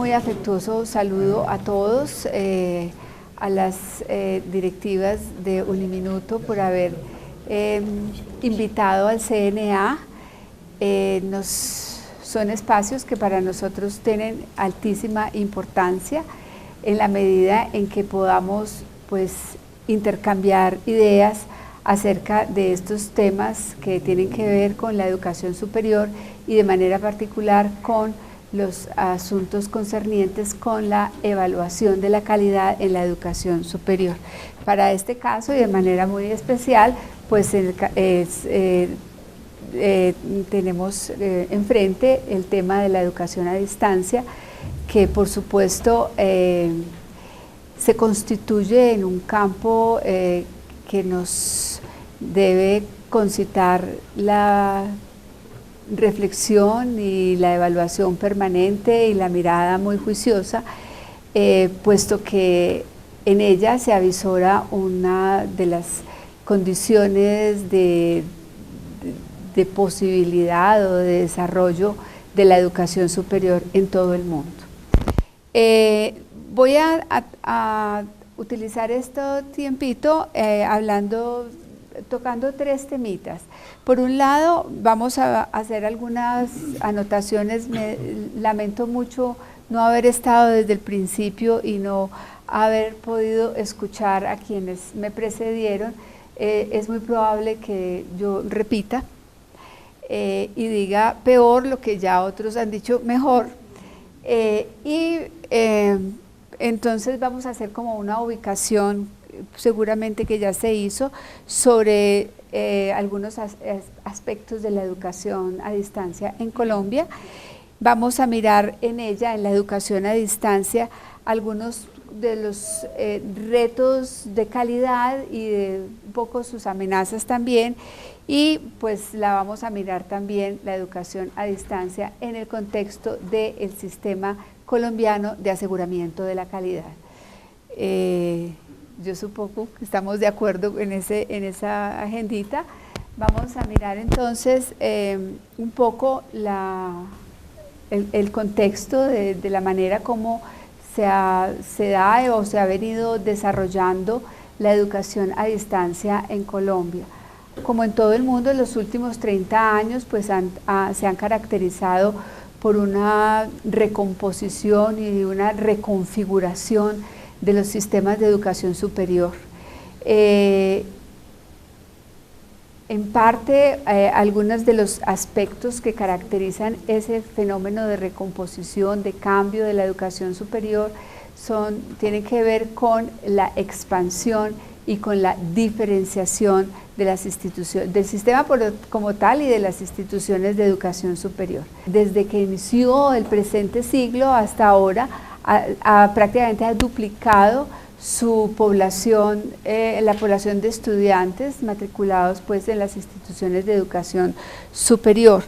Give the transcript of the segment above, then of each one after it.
muy afectuoso saludo a todos, a las directivas de Uniminuto por haber invitado al CNA. Son espacios que para nosotros tienen altísima importancia en la medida en que podamos pues intercambiar ideas acerca de estos temas que tienen que ver con la educación superior y de manera particular con los asuntos concernientes con la evaluación de la calidad en la educación superior. Para este caso y de manera muy especial, pues tenemos enfrente el tema de la educación a distancia, que por supuesto se constituye en un campo que nos debe concitar la reflexión y la evaluación permanente y la mirada muy juiciosa, puesto que en ella se avisora una de las condiciones de posibilidad o de desarrollo de la educación superior en todo el mundo. Voy a utilizar este tiempito tocando tres temitas. Por un lado, vamos a hacer algunas anotaciones. Me lamento mucho no haber estado desde el principio y no haber podido escuchar a quienes me precedieron. Es muy probable que yo repita y diga peor lo que ya otros han dicho mejor. Entonces vamos a hacer como una ubicación, seguramente que ya se hizo, sobre algunos aspectos de la educación a distancia en Colombia. Vamos a mirar en ella, en la educación a distancia, algunos de los retos de calidad y de un poco sus amenazas también, y pues la vamos a mirar también la educación a distancia en el contexto del sistema colombiano de aseguramiento de la calidad. Yo supongo que estamos de acuerdo en esa agendita. Vamos a mirar entonces un poco el contexto de la manera como se da o se ha venido desarrollando la educación a distancia en Colombia. Como en todo el mundo, en los últimos 30 años pues se han caracterizado por una recomposición y una reconfiguración de los sistemas de educación superior. En parte, algunos de los aspectos que caracterizan ese fenómeno de recomposición, de cambio de la educación superior, tienen que ver con la expansión y con la diferenciación de las instituciones, del sistema como tal y de las instituciones de educación superior. Desde que inició el presente siglo hasta ahora, prácticamente ha duplicado su población, la población de estudiantes matriculados pues en las instituciones de educación superior.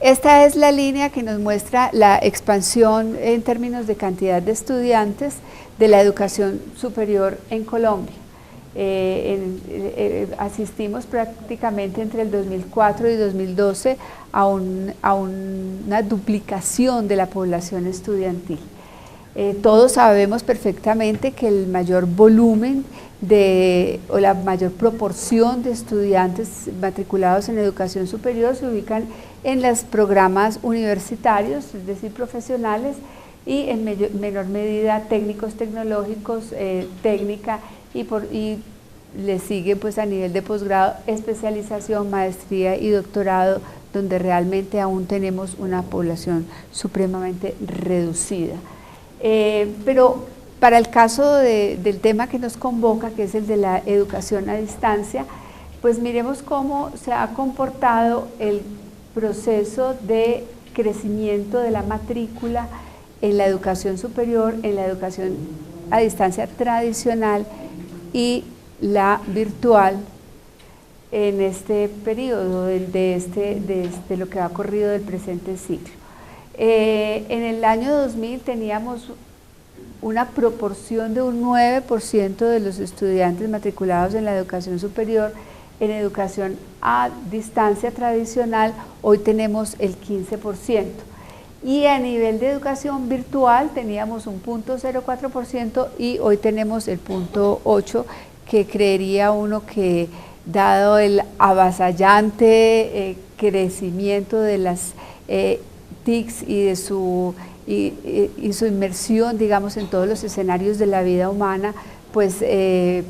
Esta es la línea que nos muestra la expansión en términos de cantidad de estudiantes de la educación superior en Colombia. Asistimos prácticamente entre el 2004 y 2012 a una duplicación de la población estudiantil. Todos sabemos perfectamente que el mayor volumen o la mayor proporción de estudiantes matriculados en educación superior se ubican en los programas universitarios, es decir, profesionales, y en menor medida técnicos, tecnológicos, técnica, y le sigue pues a nivel de posgrado, especialización, maestría y doctorado, donde realmente aún tenemos una población supremamente reducida. Pero para el caso del tema que nos convoca, que es el de la educación a distancia, pues miremos cómo se ha comportado el proceso de crecimiento de la matrícula en la educación superior, en la educación a distancia tradicional y la virtual en este periodo de lo que ha ocurrido del presente siglo. En el año 2000 teníamos una proporción de un 9% de los estudiantes matriculados en la educación superior en educación a distancia tradicional. Hoy tenemos el 15%. Y a nivel de educación virtual teníamos un 0.04% y hoy tenemos el 0.8%, que creería uno que dado el avasallante crecimiento de las TICs y de su inmersión, digamos, en todos los escenarios de la vida humana, pues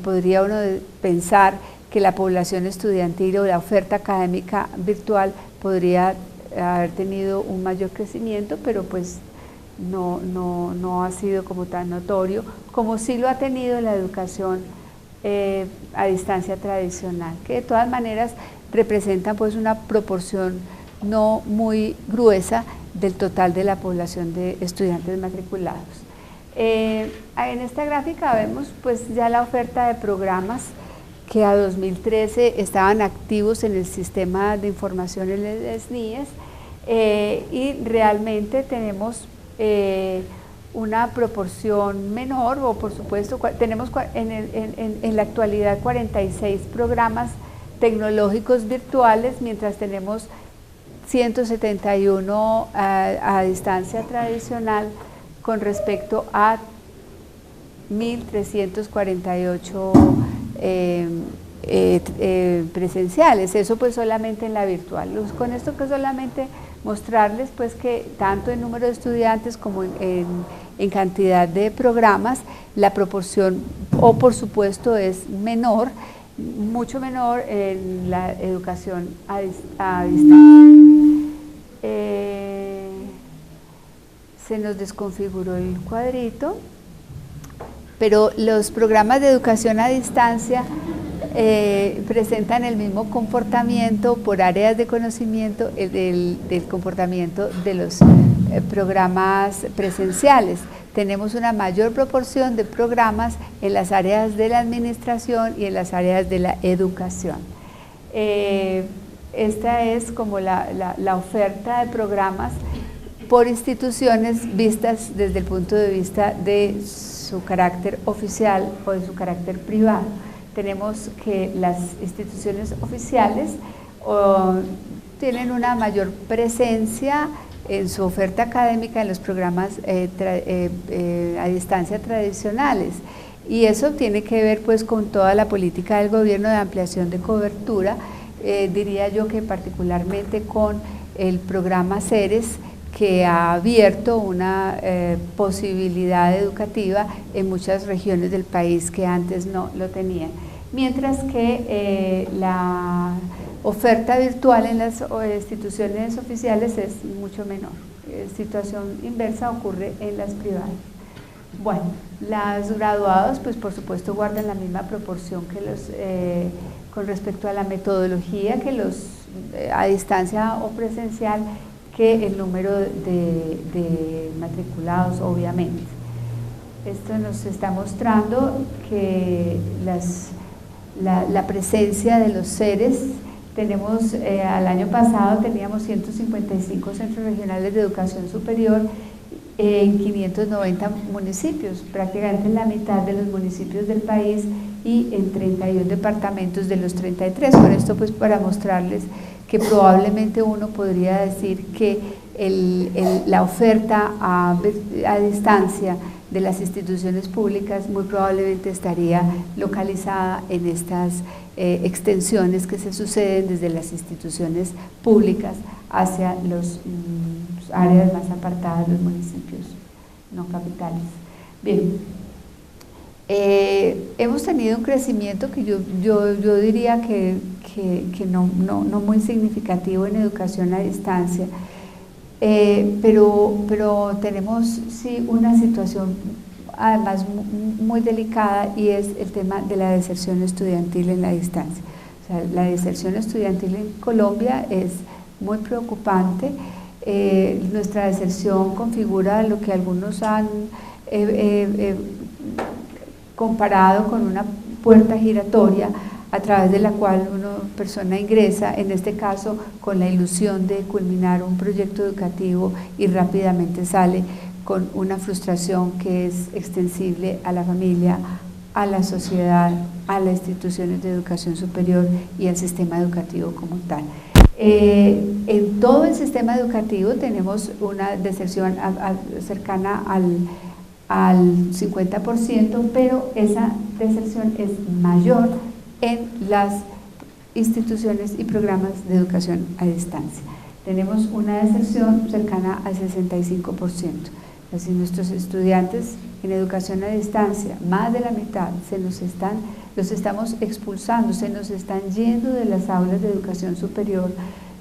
podría uno pensar que la población estudiantil o la oferta académica virtual podría haber tenido un mayor crecimiento, pero pues no ha sido como tan notorio, como sí lo ha tenido la educación a distancia tradicional, que de todas maneras representan pues una proporción no muy gruesa del total de la población de estudiantes matriculados. En esta gráfica vemos pues ya la oferta de programas que a 2013 estaban activos en el sistema de información en el SNIES, y realmente tenemos una proporción menor, o por supuesto tenemos en la actualidad 46 programas tecnológicos virtuales, mientras tenemos 171 a distancia tradicional con respecto a 1.348 presenciales. Eso pues solamente en la virtual. Con esto que solamente mostrarles pues que tanto en número de estudiantes como en cantidad de programas, la proporción por supuesto es menor, mucho menor en la educación a distancia. Se nos desconfiguró el cuadrito, pero los programas de educación a distancia presentan el mismo comportamiento por áreas de conocimiento del comportamiento de los programas presenciales. Tenemos una mayor proporción de programas en las áreas de la administración y en las áreas de la educación. Esta es como la oferta de programas por instituciones vistas desde el punto de vista de su carácter oficial o de su carácter privado. Tenemos que las instituciones oficiales tienen una mayor presencia en su oferta académica en los programas a distancia tradicionales, y eso tiene que ver pues con toda la política del gobierno de ampliación de cobertura, diría yo que particularmente con el programa CERES, que ha abierto una posibilidad educativa en muchas regiones del país que antes no lo tenían, mientras que la oferta virtual en las instituciones oficiales es mucho menor. Situación inversa ocurre en las privadas. Bueno, los graduados pues por supuesto guardan la misma proporción que los con respecto a la metodología que los a distancia o presencial, que el número de matriculados, obviamente. Esto nos está mostrando que la presencia de los CERES, tenemos al año pasado teníamos 155 centros regionales de educación superior en 590 municipios, prácticamente la mitad de los municipios del país y en 31 departamentos de los 33. Con esto pues para mostrarles que probablemente uno podría decir que la oferta a distancia de las instituciones públicas muy probablemente estaría localizada en estas extensiones que se suceden desde las instituciones públicas hacia las áreas más apartadas, los municipios no capitales. Bien, hemos tenido un crecimiento que yo diría que no muy significativo en educación a distancia, pero tenemos sí una situación además muy delicada, y es el tema de la deserción estudiantil en la distancia. O sea, la deserción estudiantil en Colombia es muy preocupante. Nuestra deserción configura lo que algunos han comparado con una puerta giratoria a través de la cual una persona ingresa, en este caso con la ilusión de culminar un proyecto educativo, y rápidamente sale con una frustración que es extensible a la familia, a la sociedad, a las instituciones de educación superior y al sistema educativo como tal. En todo el sistema educativo tenemos una deserción cercana al 50%, pero esa deserción es mayor en las instituciones y programas de educación a distancia. Tenemos una deserción cercana al 65%. Así nuestros estudiantes en educación a distancia, más de la mitad, los estamos expulsando, se nos están yendo de las aulas de educación superior.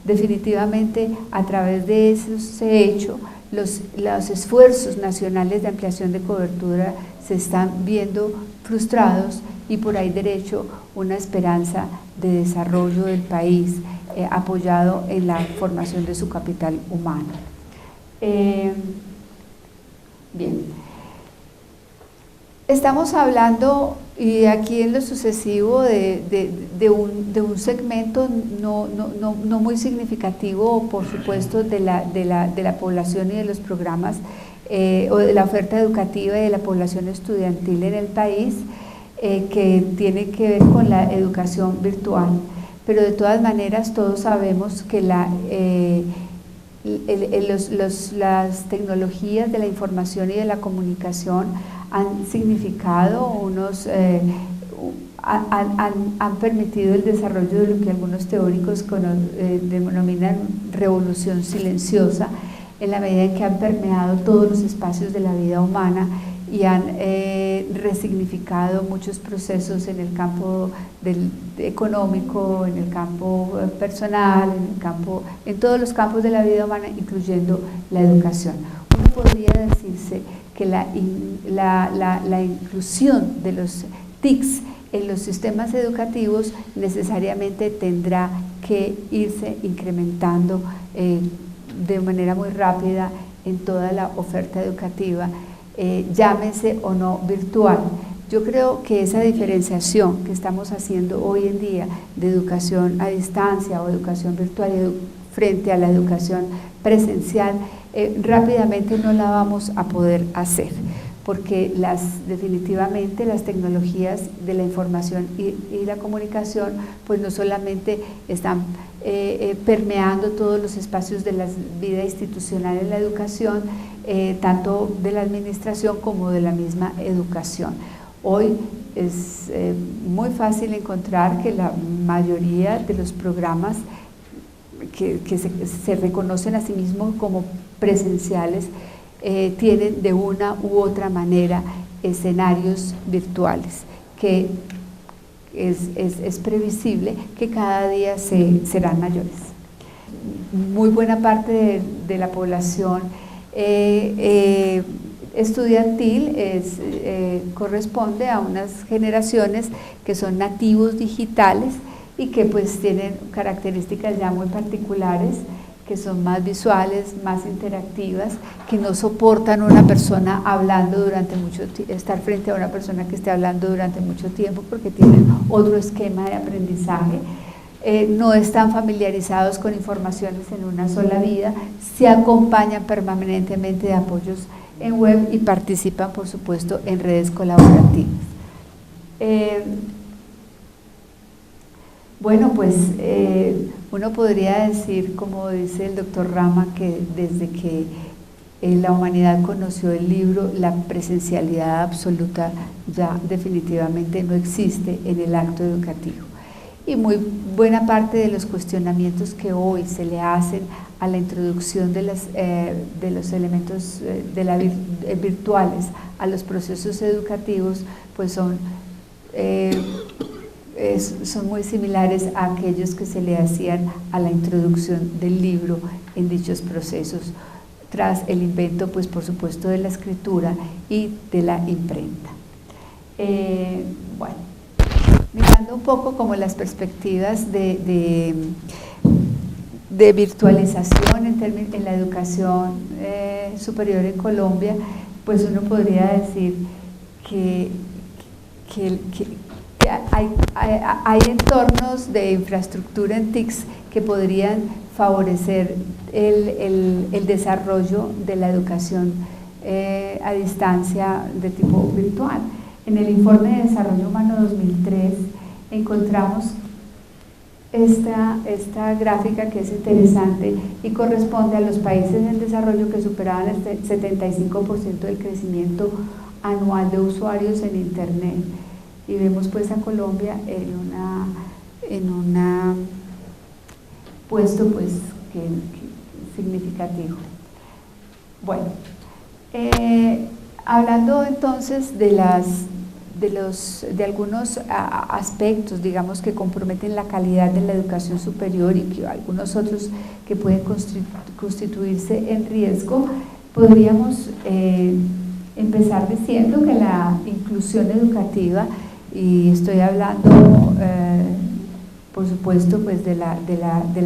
Definitivamente, a través de eso se ha hecho, los esfuerzos nacionales de ampliación de cobertura se están viendo frustrados y por ahí derecho una esperanza de desarrollo del país apoyado en la formación de su capital humano. Bien, estamos hablando, y aquí en lo sucesivo, de un segmento no muy significativo, por supuesto, de la población y de los programas o de la oferta educativa y de la población estudiantil en el país, que tiene que ver con la educación virtual. Pero de todas maneras todos sabemos que las tecnologías de la información y de la comunicación han significado han permitido el desarrollo de lo que algunos teóricos denominan revolución silenciosa, en la medida en que han permeado todos los espacios de la vida humana y han resignificado muchos procesos en el campo económico, en el campo personal, en todos los campos de la vida humana, incluyendo la educación. Uno podría decirse que la inclusión de los TICs en los sistemas educativos necesariamente tendrá que irse incrementando de manera muy rápida en toda la oferta educativa, llámese o no virtual. Yo creo que esa diferenciación que estamos haciendo hoy en día de educación a distancia o educación virtual frente a la educación presencial, rápidamente no la vamos a poder hacer, porque definitivamente las tecnologías de la información y la comunicación pues no solamente están permeando todos los espacios de la vida institucional en la educación, tanto de la administración como de la misma educación. Hoy es muy fácil encontrar que la mayoría de los programas que se reconocen a sí mismos como presenciales tienen de una u otra manera escenarios virtuales, que es previsible que cada día serán mayores. Muy buena parte de la población estudiantil corresponde a unas generaciones que son nativos digitales y que pues tienen características ya muy particulares, que son más visuales, más interactivas, que no soportan una persona hablando durante estar frente a una persona que esté hablando durante mucho tiempo, porque tienen otro esquema de aprendizaje, no están familiarizados con informaciones en una sola vida, se acompañan permanentemente de apoyos en web y participan, por supuesto, en redes colaborativas. Bueno, pues uno podría decir, como dice el doctor Rama, que desde que la humanidad conoció el libro, la presencialidad absoluta ya definitivamente no existe en el acto educativo. Y muy buena parte de los cuestionamientos que hoy se le hacen a la introducción de los elementos virtuales a los procesos educativos, pues son muy similares a aquellos que se le hacían a la introducción del libro en dichos procesos, tras el invento, pues por supuesto, de la escritura y de la imprenta. Bueno, mirando un poco como las perspectivas de virtualización en la educación superior en Colombia, pues uno podría decir que hay entornos de infraestructura en TICs que podrían favorecer el desarrollo de la educación a distancia de tipo virtual. En el Informe de Desarrollo Humano 2003 encontramos esta gráfica que es interesante y corresponde a los países en desarrollo que superaban el 75% del crecimiento anual de usuarios en Internet. Y vemos pues a Colombia en una puesto pues que significativo. Bueno, hablando entonces de algunos aspectos, digamos, que comprometen la calidad de la educación superior y que algunos otros que pueden constituirse en riesgo, podríamos empezar diciendo que la inclusión educativa, y estoy hablando por supuesto pues de la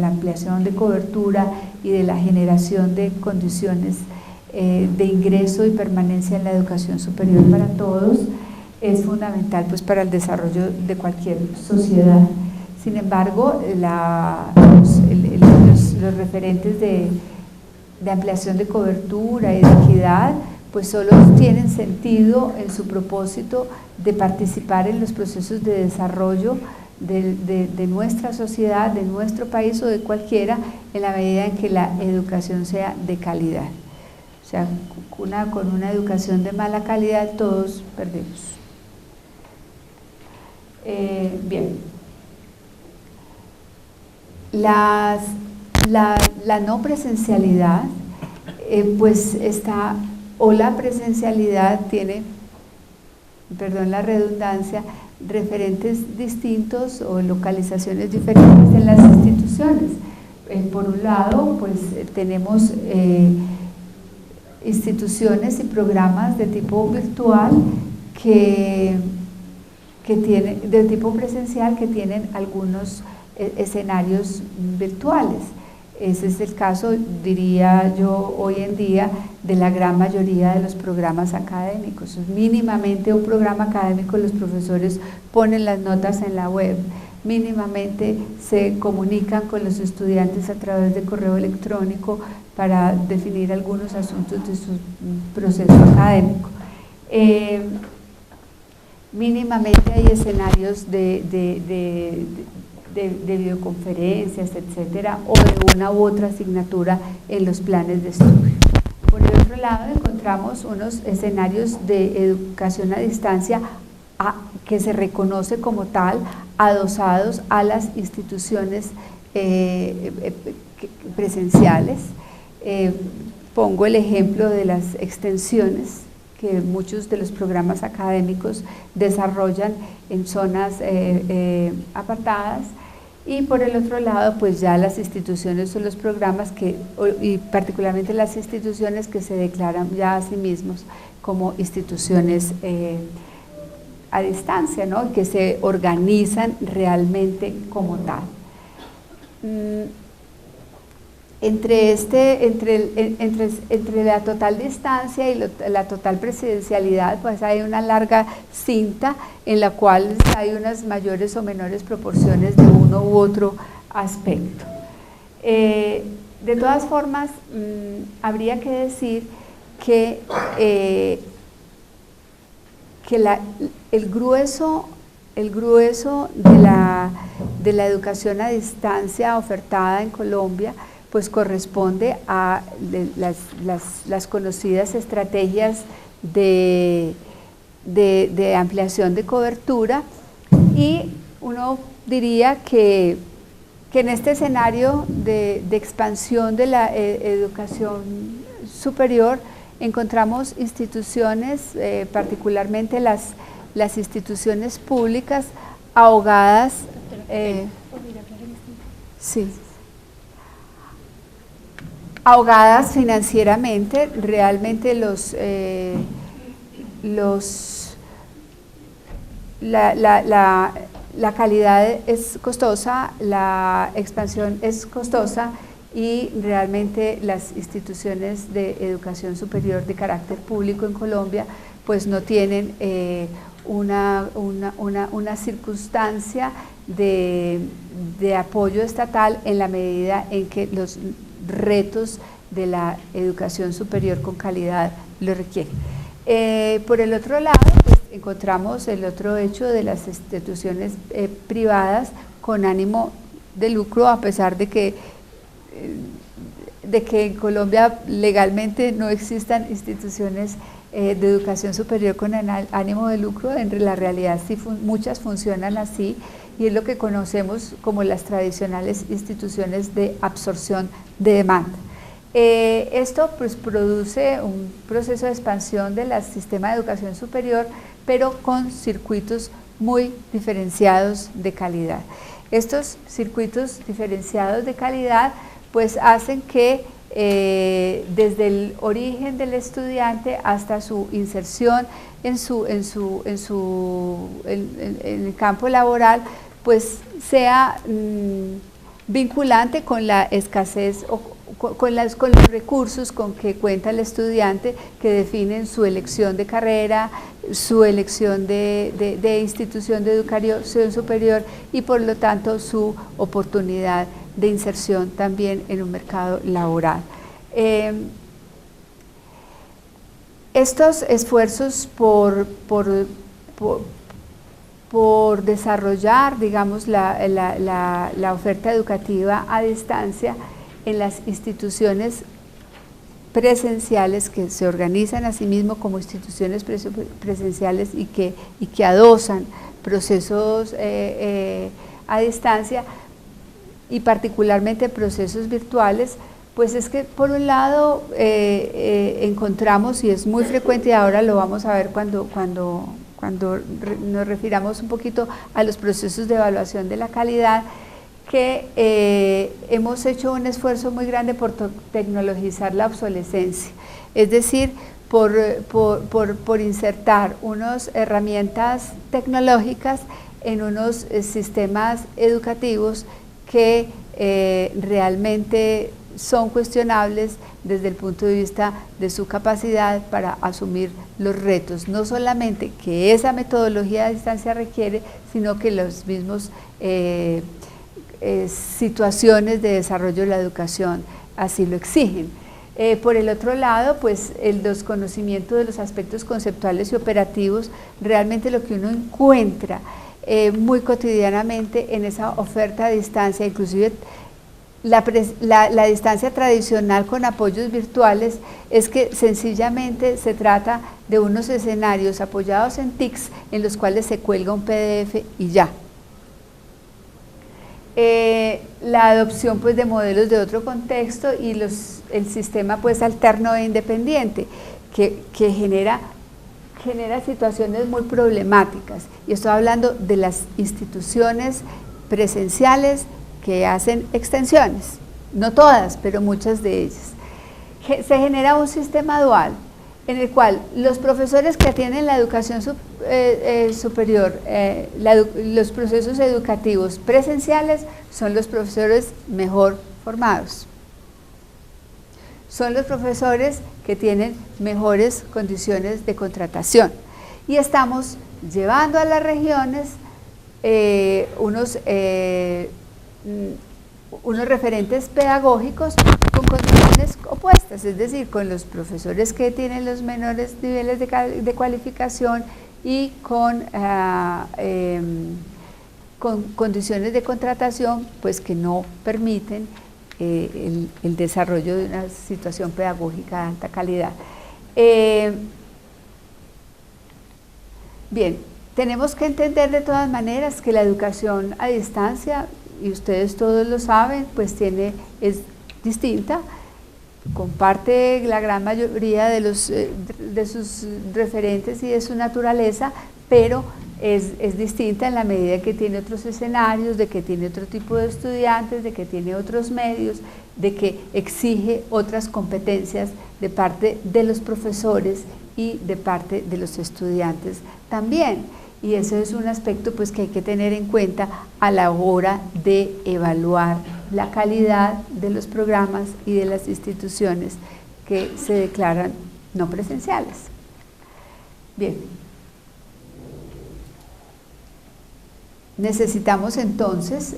ampliación de cobertura y de la generación de condiciones de ingreso y permanencia en la educación superior para todos, es fundamental pues para el desarrollo de cualquier sociedad. Sin embargo, los referentes de ampliación de cobertura y de equidad pues solo tienen sentido en su propósito de participar en los procesos de desarrollo de nuestra sociedad, de nuestro país o de cualquiera, en la medida en que la educación sea de calidad. O sea, con una educación de mala calidad todos perdemos. Bien, la no presencialidad pues está, o la presencialidad tiene, perdón la redundancia, referentes distintos o localizaciones diferentes en las instituciones. Por un lado pues tenemos instituciones y programas de tipo virtual de tipo presencial que tienen algunos escenarios virtuales. Ese es el caso, diría yo, hoy en día de la gran mayoría de los programas académicos. Mínimamente un programa académico, los profesores ponen las notas en la web, mínimamente se comunican con los estudiantes a través de correo electrónico para definir algunos asuntos de su proceso académico. Mínimamente hay escenarios de videoconferencias, etcétera, o de una u otra asignatura en los planes de estudio. Por el otro lado, encontramos unos escenarios de educación a distancia que se reconoce como tal, adosados a las instituciones presenciales. Pongo el ejemplo de las extensiones que muchos de los programas académicos desarrollan en zonas apartadas, y por el otro lado pues ya las instituciones o los programas y particularmente las instituciones que se declaran ya a sí mismos como instituciones a distancia, ¿no? Que se organizan realmente como tal. Entre la total distancia y la total presencialidad, pues hay una larga cinta en la cual hay unas mayores o menores proporciones de uno u otro aspecto. De todas formas, habría que decir que el grueso de la educación a distancia ofertada en Colombia pues corresponde a las conocidas estrategias de ampliación de cobertura, y uno diría que en este escenario de expansión de la educación superior encontramos instituciones, particularmente las instituciones públicas, ahogadas, sí, ahogadas financieramente. Realmente la calidad es costosa, la expansión es costosa, y realmente las instituciones de educación superior de carácter público en Colombia pues no tienen una circunstancia de apoyo estatal en la medida en que los retos de la educación superior con calidad lo requieren. Por el otro lado, pues, encontramos el otro hecho de las instituciones privadas con ánimo de lucro, a pesar de que en Colombia legalmente no existan instituciones de educación superior con ánimo de lucro. En la realidad sí muchas funcionan así, y es lo que conocemos como las tradicionales instituciones de absorción de demanda. Esto pues produce un proceso de expansión del sistema de educación superior, pero con circuitos muy diferenciados de calidad. Estos circuitos diferenciados de calidad pues hacen que desde el origen del estudiante hasta su inserción en el campo laboral pues sea vinculante con la escasez o con los recursos con que cuenta el estudiante, que definen su elección de carrera, su elección de institución de educación superior y por lo tanto su oportunidad de inserción también en un mercado laboral. Estos esfuerzos por desarrollar, digamos, la oferta educativa a distancia en las instituciones presenciales, que se organizan a sí mismo como instituciones presenciales y que adosan procesos a distancia y particularmente procesos virtuales, pues es que por un lado encontramos, y es muy frecuente y ahora lo vamos a ver cuando nos refiramos un poquito a los procesos de evaluación de la calidad, que hemos hecho un esfuerzo muy grande por tecnologizar la obsolescencia, es decir, por insertar unas herramientas tecnológicas en unos sistemas educativos que realmente son cuestionables desde el punto de vista de su capacidad para asumir los retos, no solamente que esa metodología a distancia requiere, sino que los mismos situaciones de desarrollo de la educación así lo exigen. Por el otro lado, pues el desconocimiento de los aspectos conceptuales y operativos, realmente lo que uno encuentra muy cotidianamente en esa oferta a distancia, inclusive la distancia tradicional con apoyos virtuales, es que sencillamente se trata de unos escenarios apoyados en TICs en los cuales se cuelga un PDF y ya. La adopción pues de modelos de otro contexto y el sistema pues alterno e independiente que genera situaciones muy problemáticas, y estoy hablando de las instituciones presenciales que hacen extensiones, no todas, pero muchas de ellas. Se genera un sistema dual en el cual los profesores que atienden la educación superior, los procesos educativos presenciales, son los profesores mejor formados. Son los profesores que tienen mejores condiciones de contratación. Y estamos llevando a las regiones unos referentes pedagógicos con condiciones opuestas, es decir, con los profesores que tienen los menores niveles de cualificación y con condiciones de contratación pues que no permiten el desarrollo de una situación pedagógica de alta calidad. Bien, tenemos que entender de todas maneras que la educación a distancia, y ustedes todos lo saben, pues es distinta, comparte la gran mayoría de sus referentes y de su naturaleza, pero es distinta en la medida que tiene otros escenarios, de que tiene otro tipo de estudiantes, de que tiene otros medios, de que exige otras competencias de parte de los profesores y de parte de los estudiantes también. Y eso es un aspecto pues que hay que tener en cuenta a la hora de evaluar la calidad de los programas y de las instituciones que se declaran no presenciales. Bien. Necesitamos entonces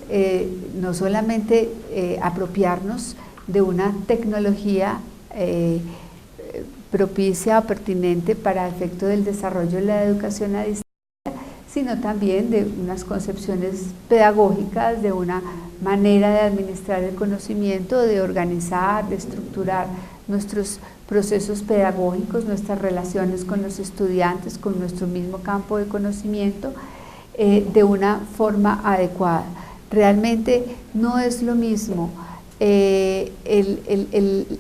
no solamente apropiarnos de una tecnología propicia o pertinente para efecto del desarrollo de la educación a distancia, sino también de unas concepciones pedagógicas, de una manera de administrar el conocimiento, de organizar, de estructurar nuestros procesos pedagógicos, nuestras relaciones con los estudiantes, con nuestro mismo campo de conocimiento, de una forma adecuada. Realmente no es lo mismo el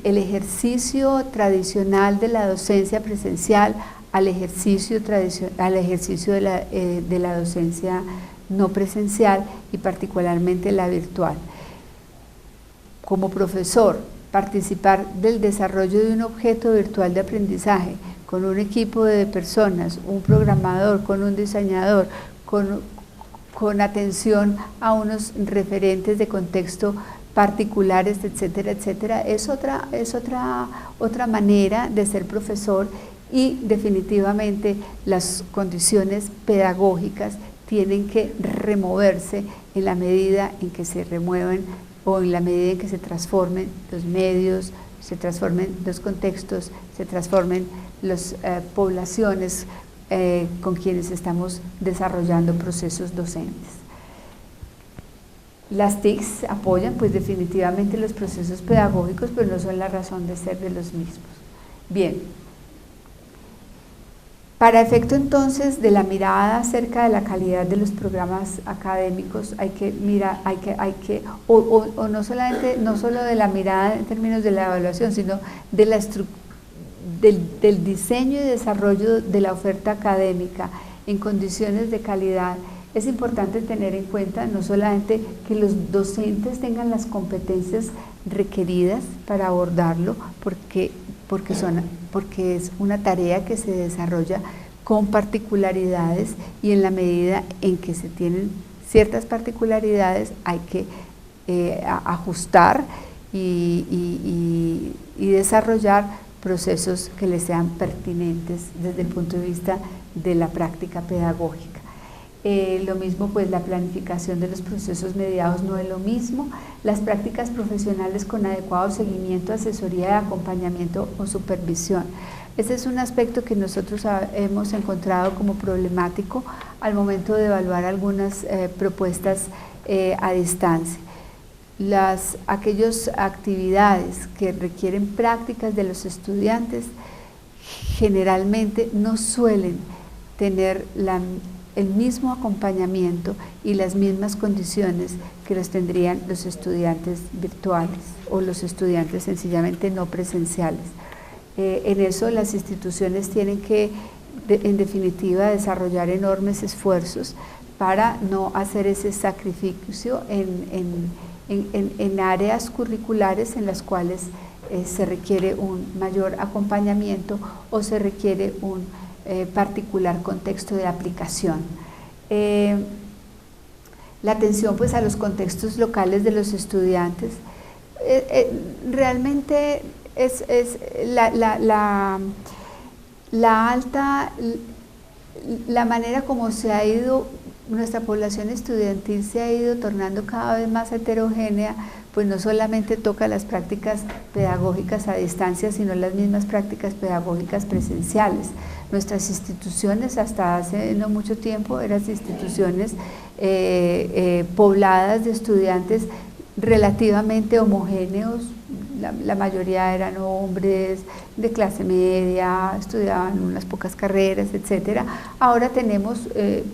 ejercicio tradicional de la docencia presencial al ejercicio de la docencia no presencial y particularmente la virtual. Como profesor, participar del desarrollo de un objeto virtual de aprendizaje con un equipo de personas, un programador, con un diseñador, con atención a unos referentes de contexto particulares, etcétera, etcétera, es otra manera de ser profesor, y definitivamente las condiciones pedagógicas tienen que removerse en la medida en que se remueven o en la medida en que se transformen los medios, se transformen los contextos, se transformen las poblaciones con quienes estamos desarrollando procesos docentes. Las TICs apoyan pues definitivamente los procesos pedagógicos, pero no son la razón de ser de los mismos. Bien, para efecto entonces de la mirada acerca de la calidad de los programas académicos, hay que mirar, no solo de la mirada en términos de la evaluación, sino de la del diseño y desarrollo de la oferta académica en condiciones de calidad. Es importante tener en cuenta no solamente que los docentes tengan las competencias requeridas para abordarlo, porque es una tarea que se desarrolla con particularidades, y en la medida en que se tienen ciertas particularidades hay que ajustar y desarrollar procesos que les sean pertinentes desde el punto de vista de la práctica pedagógica. Lo mismo pues la planificación de los procesos mediados no es lo mismo, las prácticas profesionales con adecuado seguimiento, asesoría, acompañamiento o supervisión. Ese es un aspecto que nosotros hemos encontrado como problemático al momento de evaluar algunas propuestas a distancia. Aquellas actividades que requieren prácticas de los estudiantes generalmente no suelen tener el mismo acompañamiento y las mismas condiciones que los tendrían los estudiantes virtuales o los estudiantes sencillamente no presenciales. En eso las instituciones tienen que, en definitiva, desarrollar enormes esfuerzos para no hacer ese sacrificio en áreas curriculares en las cuales se requiere un mayor acompañamiento o se requiere un particular contexto de aplicación. La atención pues a los contextos locales de los estudiantes, realmente es la manera como se ha ido, nuestra población estudiantil se ha ido tornando cada vez más heterogénea, pues no solamente toca las prácticas pedagógicas a distancia, sino las mismas prácticas pedagógicas presenciales. Nuestras instituciones hasta hace no mucho tiempo eran instituciones pobladas de estudiantes relativamente homogéneos, la mayoría eran hombres de clase media, estudiaban unas pocas carreras, etcétera. Ahora tenemos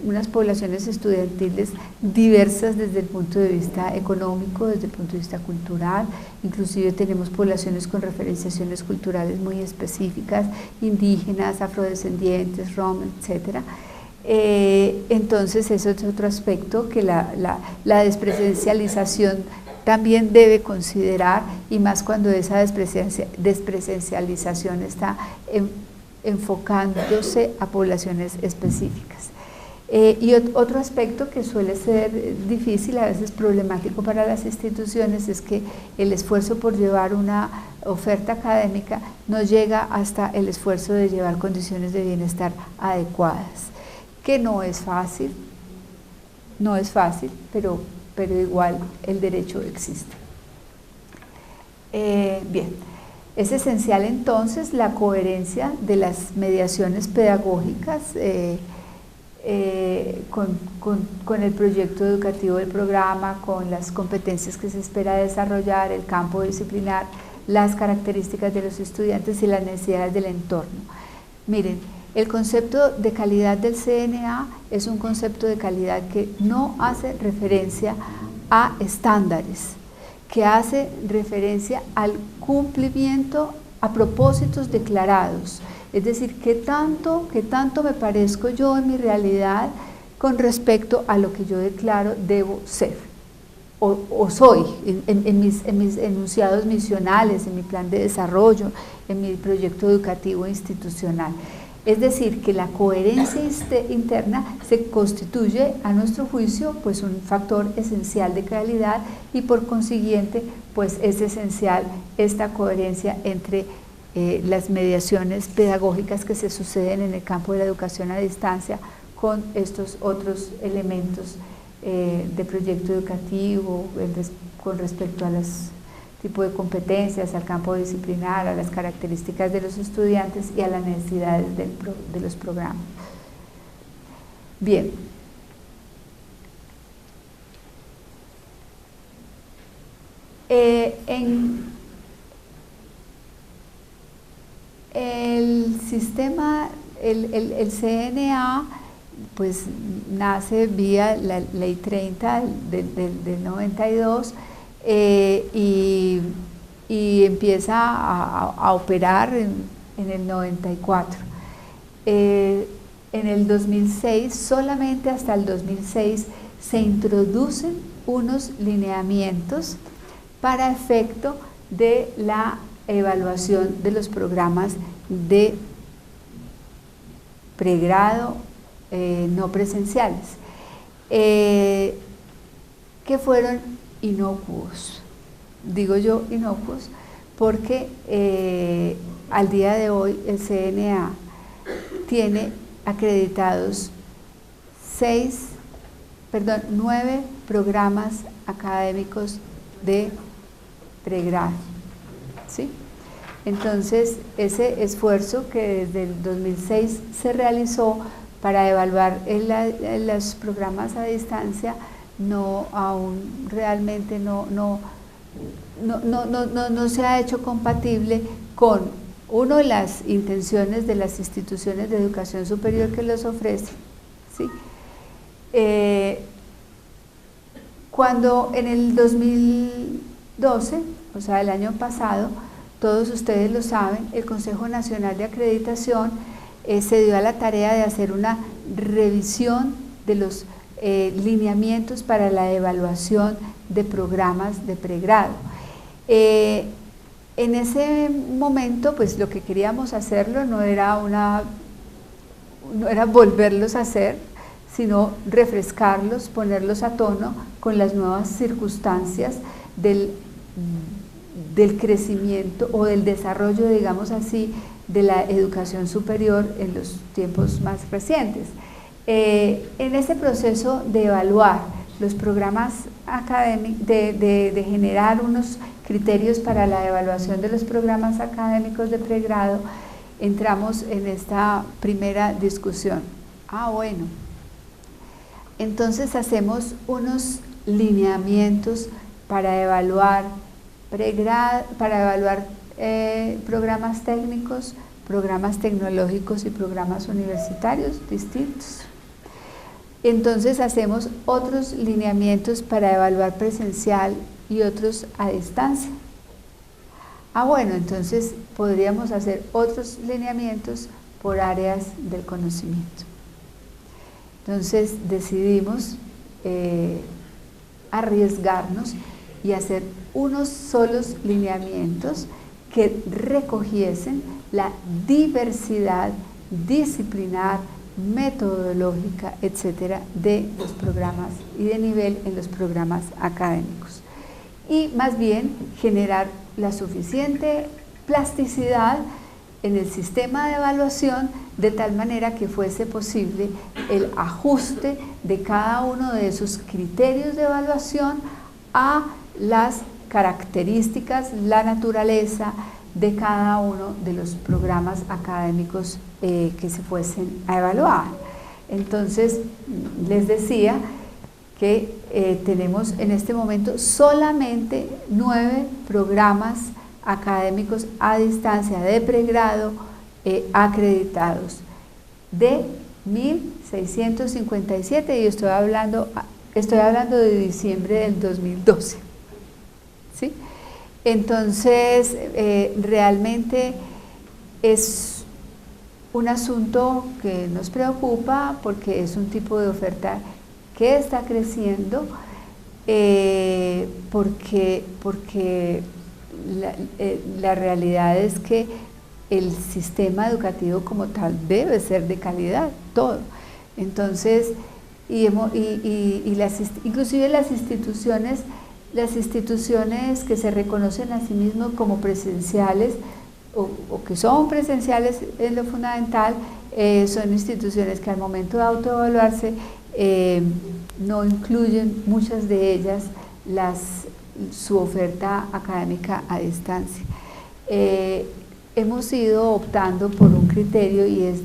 unas poblaciones estudiantiles diversas desde el punto de vista económico, desde el punto de vista cultural, inclusive tenemos poblaciones con referenciaciones culturales muy específicas, indígenas, afrodescendientes, rom, etcétera. Entonces eso es otro aspecto que la despresencialización también debe considerar, y más cuando esa despresencialización está enfocándose a poblaciones específicas. Y otro aspecto que suele ser difícil, a veces problemático para las instituciones, es que el esfuerzo por llevar una oferta académica no llega hasta el esfuerzo de llevar condiciones de bienestar adecuadas, que no es fácil, pero igual el derecho existe. Bien, es esencial entonces la coherencia de las mediaciones pedagógicas con el proyecto educativo del programa, con las competencias que se espera desarrollar, el campo disciplinar, las características de los estudiantes y las necesidades del entorno. Miren, el concepto de calidad del CNA es un concepto de calidad que no hace referencia a estándares, que hace referencia al cumplimiento a propósitos declarados, es decir, ¿qué tanto me parezco yo en mi realidad con respecto a lo que yo declaro debo ser o soy en mis enunciados misionales, en mi plan de desarrollo, en mi proyecto educativo institucional? Es decir, que la coherencia interna se constituye, a nuestro juicio, pues un factor esencial de calidad y por consiguiente, pues es esencial esta coherencia entre las mediaciones pedagógicas que se suceden en el campo de la educación a distancia con estos otros elementos de proyecto educativo con respecto a los tipos de competencias, al campo disciplinar, a las características de los estudiantes y a las necesidades de los programas. Bien. En el sistema, el CNA, pues nace vía la Ley 30 del 92 y empieza a operar en el 94. En el 2006, solamente hasta el 2006, se introducen unos lineamientos para efecto de la evaluación de los programas de pregrado no presenciales, que fueron inocuos. Digo yo inocuos porque al día de hoy el CNA tiene acreditados 9 programas académicos de pregrado, ¿sí? Entonces, ese esfuerzo que desde el 2006 se realizó para evaluar los programas a distancia, aún realmente no se ha hecho compatible con, uno, las intenciones de las instituciones de educación superior que los ofrecen, ¿sí? Cuando en el 2012, o sea, el año pasado, todos ustedes lo saben, el Consejo Nacional de Acreditación se dio a la tarea de hacer una revisión de los lineamientos para la evaluación de programas de pregrado. En ese momento, pues lo que queríamos hacerlo no era volverlos a hacer, sino refrescarlos, ponerlos a tono con las nuevas circunstancias del crecimiento o del desarrollo, digamos así, de la educación superior en los tiempos más recientes. En ese proceso de evaluar los programas académicos, de generar unos criterios para la evaluación de los programas académicos de pregrado, entramos en esta primera discusión. Bueno, entonces hacemos unos lineamientos para evaluar programas técnicos, programas tecnológicos y programas universitarios distintos. Entonces hacemos otros lineamientos para evaluar presencial y otros a distancia. Bueno, entonces podríamos hacer otros lineamientos por áreas del conocimiento. Entonces decidimos arriesgarnos y hacer unos solos lineamientos que recogiesen la diversidad disciplinar, metodológica, etcétera, de los programas y de nivel en los programas académicos. Y más bien generar la suficiente plasticidad en el sistema de evaluación de tal manera que fuese posible el ajuste de cada uno de esos criterios de evaluación a las características, la naturaleza de cada uno de los programas académicos que se fuesen a evaluar. Entonces, les decía que tenemos en este momento solamente 9 programas académicos a distancia de pregrado acreditados de 1.657, y estoy hablando de diciembre del 2012, ¿sí? Entonces, realmente es un asunto que nos preocupa porque es un tipo de oferta que está creciendo, porque la realidad es que el sistema educativo como tal debe ser de calidad, todo. Entonces, inclusive las instituciones que se reconocen a sí mismas como presenciales o que son presenciales en lo fundamental, son instituciones que al momento de autoevaluarse no incluyen, muchas de ellas, su oferta académica a distancia. Hemos ido optando por un criterio, y es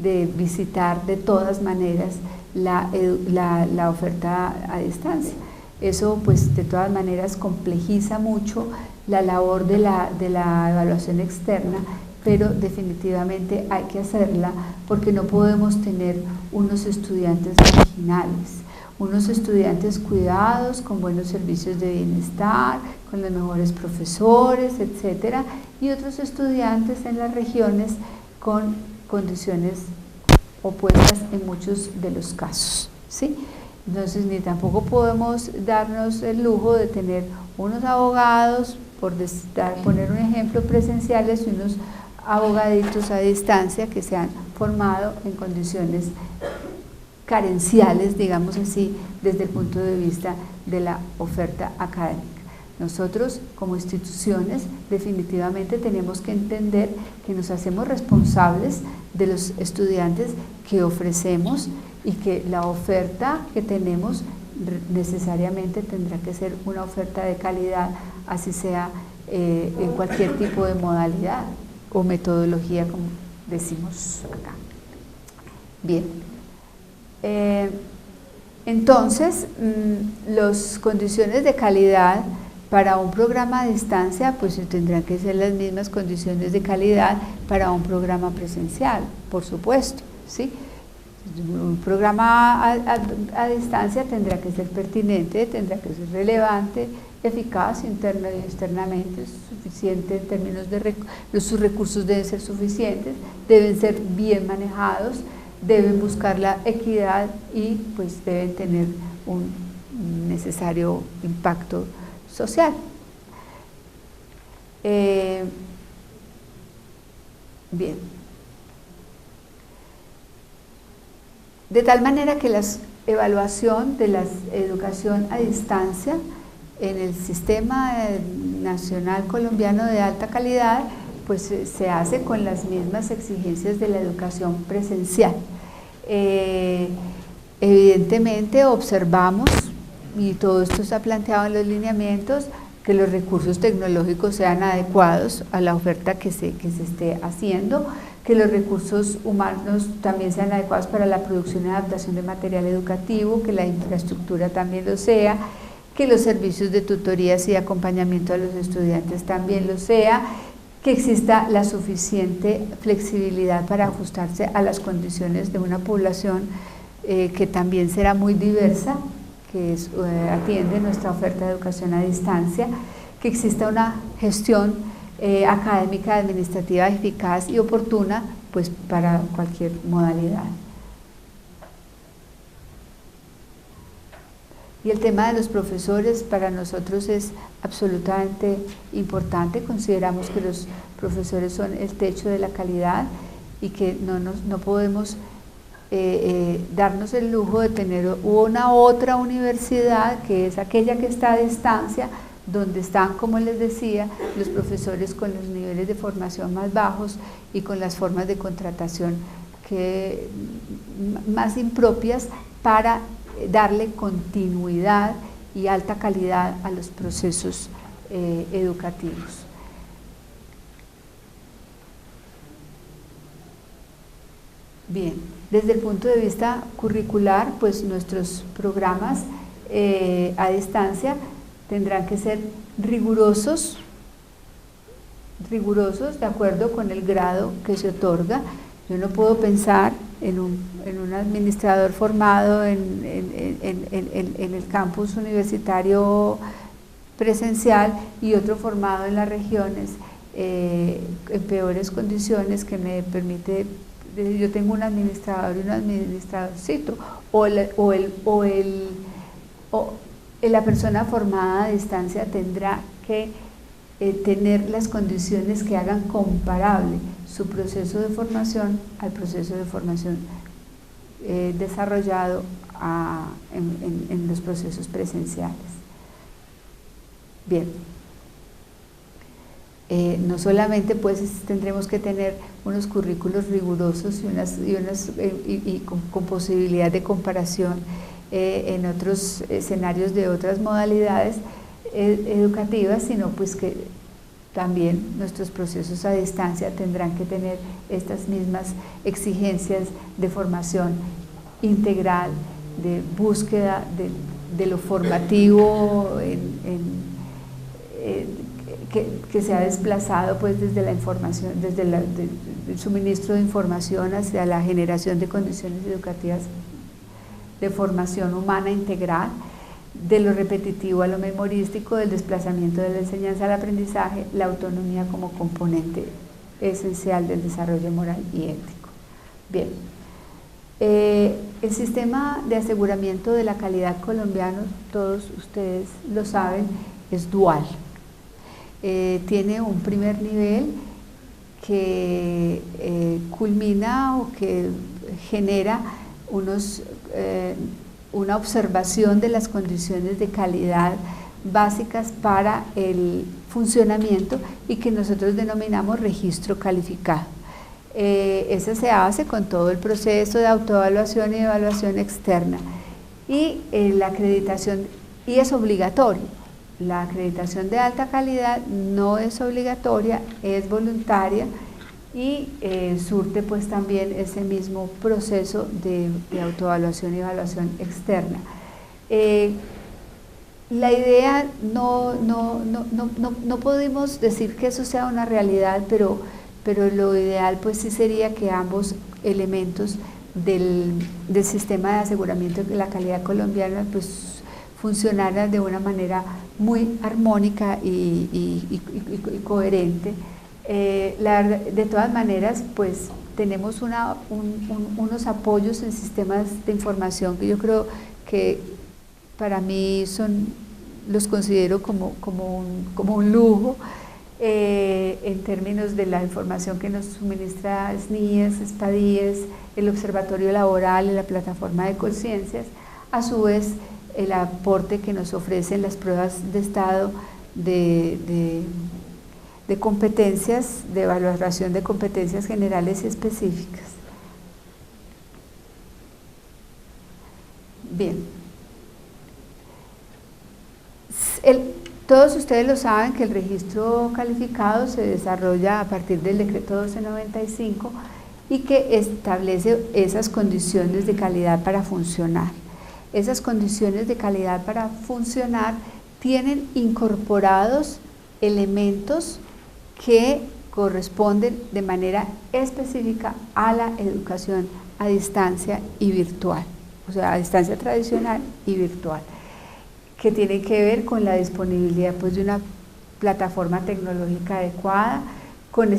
de visitar de todas maneras la oferta a distancia. Eso pues de todas maneras complejiza mucho la labor de la evaluación externa, pero definitivamente hay que hacerla porque no podemos tener unos estudiantes marginales, unos estudiantes cuidados, con buenos servicios de bienestar, con los mejores profesores, etcétera, y otros estudiantes en las regiones con condiciones opuestas en muchos de los casos, ¿sí? Entonces, ni tampoco podemos darnos el lujo de tener unos abogados, por poner un ejemplo, presenciales, y unos abogaditos a distancia que se han formado en condiciones carenciales, digamos así, desde el punto de vista de la oferta académica. Nosotros, como instituciones, definitivamente tenemos que entender que nos hacemos responsables de los estudiantes que ofrecemos, y que la oferta que tenemos necesariamente tendrá que ser una oferta de calidad, así sea en cualquier tipo de modalidad o metodología, como decimos acá. Bien. Entonces, las condiciones de calidad para un programa a distancia pues tendrán que ser las mismas condiciones de calidad para un programa presencial, por supuesto, ¿sí? Un programa a distancia tendrá que ser pertinente, tendrá que ser relevante, eficaz, interna y externamente, suficiente en términos de sus recursos deben ser suficientes, deben ser bien manejados, deben buscar la equidad y pues deben tener un necesario impacto social. Bien. De tal manera que la evaluación de la educación a distancia en el sistema nacional colombiano de alta calidad pues se hace con las mismas exigencias de la educación presencial. Evidentemente observamos, y todo esto está planteado en los lineamientos, que los recursos tecnológicos sean adecuados a la oferta que se esté haciendo, que los recursos humanos también sean adecuados para la producción y adaptación de material educativo, que la infraestructura también lo sea, que los servicios de tutorías y acompañamiento a los estudiantes también lo sea, que exista la suficiente flexibilidad para ajustarse a las condiciones de una población que también será muy diversa, que atiende nuestra oferta de educación a distancia, que exista una gestión académica, administrativa eficaz y oportuna pues para cualquier modalidad. Y el tema de los profesores para nosotros es absolutamente importante. Consideramos que los profesores son el techo de la calidad y que no podemos darnos el lujo de tener una otra universidad, que es aquella que está a distancia, donde están, como les decía, los profesores con los niveles de formación más bajos y con las formas de contratación más impropias para darle continuidad y alta calidad a los procesos educativos. Bien. Desde el punto de vista curricular, pues nuestros programas a distancia tendrán que ser rigurosos de acuerdo con el grado que se otorga. Yo no puedo pensar en un administrador formado en el campus universitario presencial y otro formado en las regiones en peores condiciones que me permite, yo tengo un administrador y un administradorcito, o la persona formada a distancia tendrá que tener las condiciones que hagan comparable su proceso de formación al proceso de formación desarrollado en los procesos presenciales. Bien, no solamente pues tendremos que tener unos currículos rigurosos y con posibilidad de comparación en otros escenarios de otras modalidades educativas, sino pues que también nuestros procesos a distancia tendrán que tener estas mismas exigencias de formación integral, de búsqueda de lo formativo que se ha desplazado pues desde la información, desde el suministro de información hacia la generación de condiciones educativas de formación humana integral, de lo repetitivo a lo memorístico, del desplazamiento de la enseñanza al aprendizaje, la autonomía como componente esencial del desarrollo moral y ético. Bien, el sistema de aseguramiento de la calidad colombiano, todos ustedes lo saben, es dual. Tiene un primer nivel que culmina o que genera una observación de las condiciones de calidad básicas para el funcionamiento y que nosotros denominamos registro calificado. Ese se hace con todo el proceso de autoevaluación y evaluación externa y la acreditación, y es obligatorio. La acreditación de alta calidad no es obligatoria, es voluntaria y surte pues también ese mismo proceso de autoevaluación y evaluación externa. La idea no podemos decir que eso sea una realidad, pero lo ideal pues sí sería que ambos elementos del sistema de aseguramiento de la calidad colombiana pues funcionaran de una manera muy armónica y coherente. De todas maneras, pues tenemos unos apoyos en sistemas de información que yo creo que para mí los considero como un lujo en términos de la información que nos suministra SNIES, SPADIES, el Observatorio Laboral y la Plataforma de Conciencias, a su vez el aporte que nos ofrecen las pruebas de estado de competencias, de evaluación de competencias generales y específicas. Bien. Todos ustedes lo saben que el registro calificado se desarrolla a partir del decreto 1295 y que establece esas condiciones de calidad para funcionar. Esas condiciones de calidad para funcionar tienen incorporados elementos que corresponden de manera específica a la educación a distancia y virtual, o sea, a distancia tradicional y virtual, que tiene que ver con la disponibilidad pues, de una plataforma tecnológica adecuada, con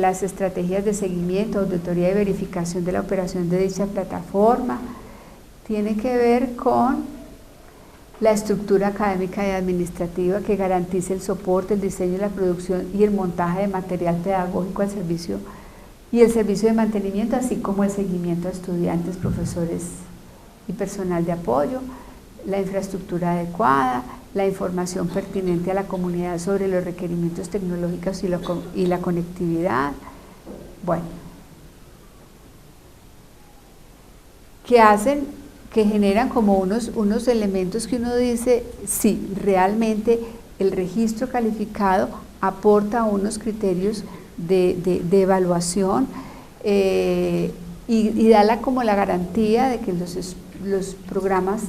las estrategias de seguimiento, auditoría y verificación de la operación de dicha plataforma, tiene que ver con la estructura académica y administrativa que garantice el soporte, el diseño, la producción y el montaje de material pedagógico al servicio y el servicio de mantenimiento, así como el seguimiento a estudiantes, profesores y personal de apoyo, la infraestructura adecuada, la información pertinente a la comunidad sobre los requerimientos tecnológicos y la conectividad. Bueno, que generan como unos elementos que uno dice, sí, realmente el registro calificado aporta unos criterios de evaluación y da como la garantía de que los programas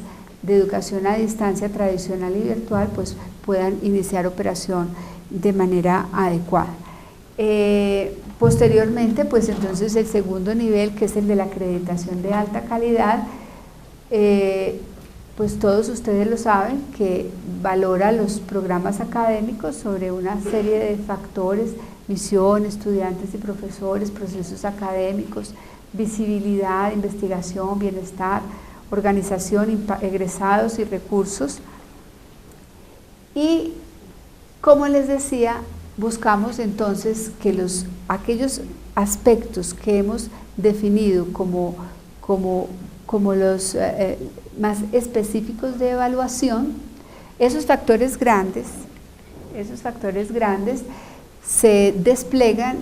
de educación a distancia tradicional y virtual pues puedan iniciar operación de manera adecuada. Posteriormente, pues entonces el segundo nivel, que es el de la acreditación de alta calidad, pues todos ustedes lo saben, que valora los programas académicos sobre una serie de factores: misión, estudiantes y profesores, procesos académicos, visibilidad, investigación, bienestar, organización, egresados y recursos. Y como les decía, buscamos entonces que aquellos aspectos que hemos definido como los más específicos de evaluación, esos factores grandes se despliegan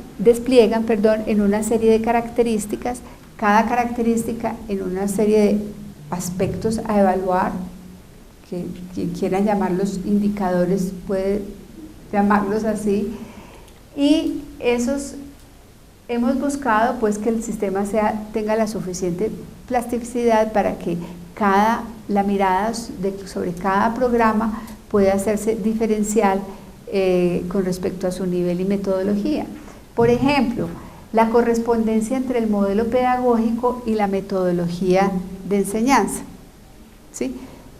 en una serie de características, cada característica en una serie de aspectos a evaluar, que quien quiera llamarlos indicadores puede llamarlos así, y esos hemos buscado pues que el sistema tenga la suficiente plasticidad para que la mirada sobre cada programa pueda hacerse diferencial con respecto a su nivel y metodología. Por ejemplo, la correspondencia entre el modelo pedagógico y la metodología de enseñanza, ¿sí?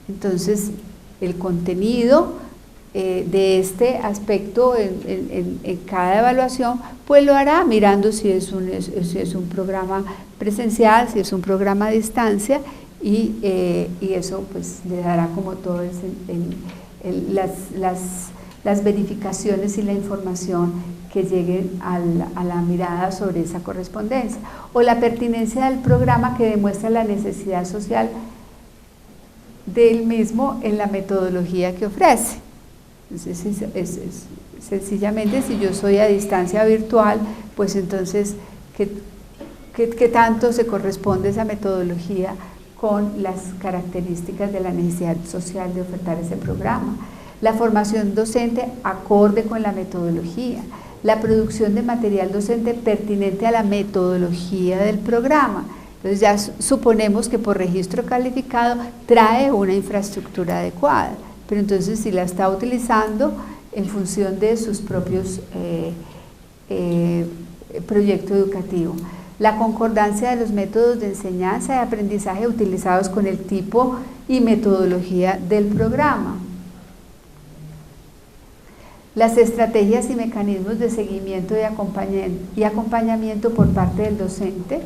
Entonces, el contenido de este aspecto en cada evaluación, pues lo hará mirando si es un programa presencial, si es un programa a distancia, y eso pues le dará como todo las verificaciones y la información que lleguen a la mirada sobre esa correspondencia, o la pertinencia del programa que demuestra la necesidad social del mismo en la metodología que ofrece. Entonces, sencillamente, si yo soy a distancia virtual, pues entonces, ¿qué tanto se corresponde esa metodología con las características de la necesidad social de ofertar ese programa? La formación docente acorde con la metodología, la producción de material docente pertinente a la metodología del programa. Entonces ya suponemos que por registro calificado trae una infraestructura adecuada, pero entonces si la está utilizando en función de sus propios proyectos educativos. La concordancia de los métodos de enseñanza y aprendizaje utilizados con el tipo y metodología del programa. Las estrategias y mecanismos de seguimiento y acompañamiento por parte del docente,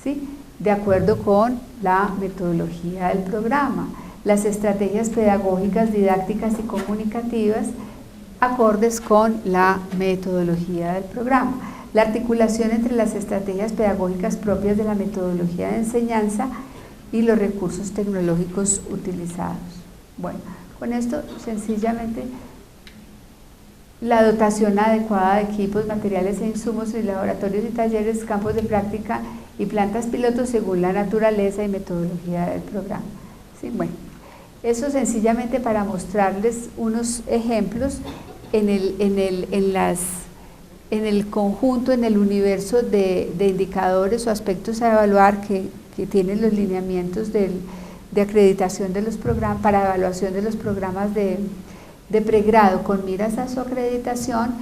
¿sí?, de acuerdo con la metodología del programa. Las estrategias pedagógicas, didácticas y comunicativas acordes con la metodología del programa. La articulación entre las estrategias pedagógicas propias de la metodología de enseñanza y los recursos tecnológicos utilizados. Bueno, con esto sencillamente la dotación adecuada de equipos, materiales e insumos y laboratorios y talleres, campos de práctica y plantas pilotos según la naturaleza y metodología del programa. Sí, bueno, eso sencillamente para mostrarles unos ejemplos en el conjunto, en el universo de indicadores o aspectos a evaluar que tienen los lineamientos de acreditación de los programas, para evaluación de los programas de pregrado con miras a su acreditación,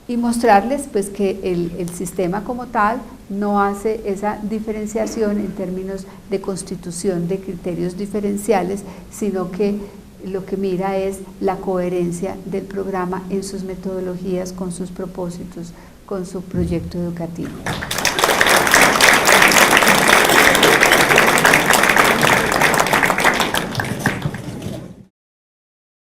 y mostrarles pues que el sistema como tal no hace esa diferenciación en términos de constitución de criterios diferenciales, sino que lo que mira es la coherencia del programa en sus metodologías, con sus propósitos, con su proyecto educativo.